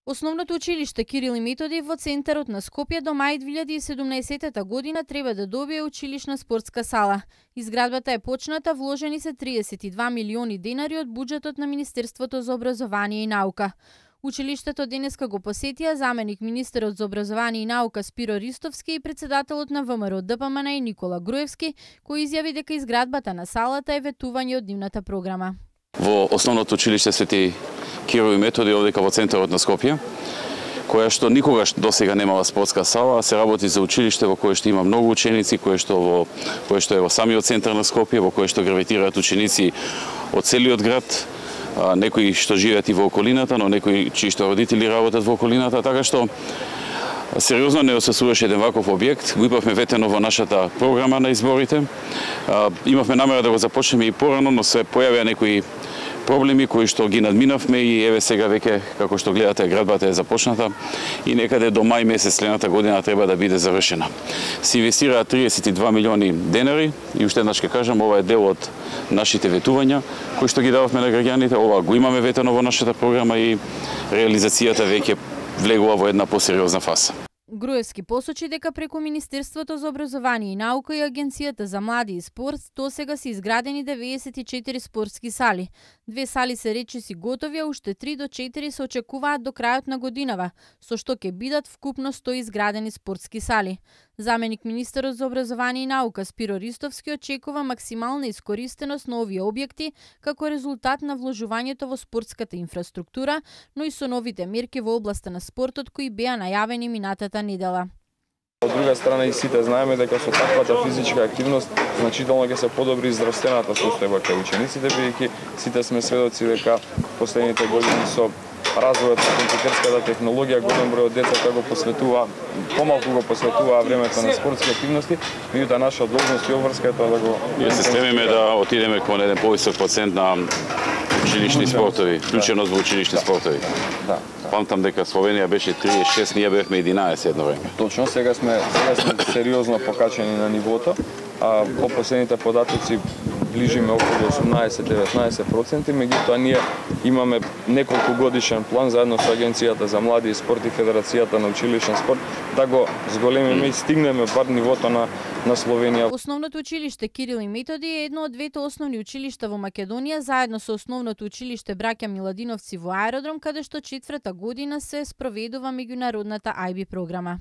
Основното училиште Кирил и Методи во центарот на Скопје до мај 2017 година треба да добие училишна спортска сала. Изградбата е почната, вложени се 32 милиони денари од буџетот на Министерството за образование и наука. Училиштето денеска го посетија заменик министерот за образование и наука Спиро Ристовски и председателот на ВМРО ДПМН и Никола Груевски, кој изјави дека изградбата на салата е ветување од нивната програма. Во основното училиште Свети Кирил и Методи овдека во центарот на Скопје, која што никогаш досега немала спортска сала, се работи за училиште во кое што има многу ученици, кое што е во самиот центар на Скопје, во кое што гравитираат ученици од целиот град, некои што живеат и во околината, но некои чии што родители работат во околината, така што сериозно не осесуваше еден ваков објект. Го имавме ветено во нашата програма на изборите. Имавме намера да го започнеме и порано, но се појавија некои проблеми кои што ги надминавме и еве сега веќе, како што гледате, градбата е започната и некаде до мај месец следната година треба да биде завршена. Се инвестираа 32 милиони денари и уште еднаш ќе кажам, ова е дел од нашите ветувања кои што ги дававме на граѓаните. Ова го имаме ветено во нашата програма и реализацијата веќе влегува во една посериозна фаза. Груевски посочи дека преку Министерството за образование и наука и Агенцијата за млади и спорт досега се изградени 94 спортски сали. 2 сали се речиси готови, а уште 3 до 4 се очекуваат до крајот на годинава, со што ќе бидат вкупно 100 изградени спортски сали. Заменик министерот за образование и наука Спиро Ристовски очекува максимална искористеност на овие објекти како резултат на вложувањето во спортската инфраструктура, но и со новите мерки во областа на спортот кои беа најавени минатата недела. Од друга страна и сите знаеме дека со таквата физичка активност значително ќе се подобри здравствената состојба кај учениците, бидејќи сите сме сведоци дека последните години со развојот на компјутерската технологија голем број од децата помалку го посветуваа времето на спортски активности, меѓутоа наша должност и обврска е тоа да го... Ние се стремиме да отидеме кон еден повисок процент на училишни спортови, вклученост во училишни спортови. Да. Памтам дека Словенија беше 36, ние бевме 11 едно време. Точно, сега сме сериозно покачени на нивото, а по последните податоци ближиме околу 18-19%, меѓутоа ние имаме неколку годишен план заедно со Агенцијата за млади и спорт и Федерацијата на училишен спорт да го зголемиме и стигнеме бар нивото на Словенија. Основното училиште Кирил и Методи е едно од двете основни училишта во Македонија, заедно со основното училиште Браќа Миладиновци во Аеродром, каде што четврта година се спроведува меѓународната IB програма.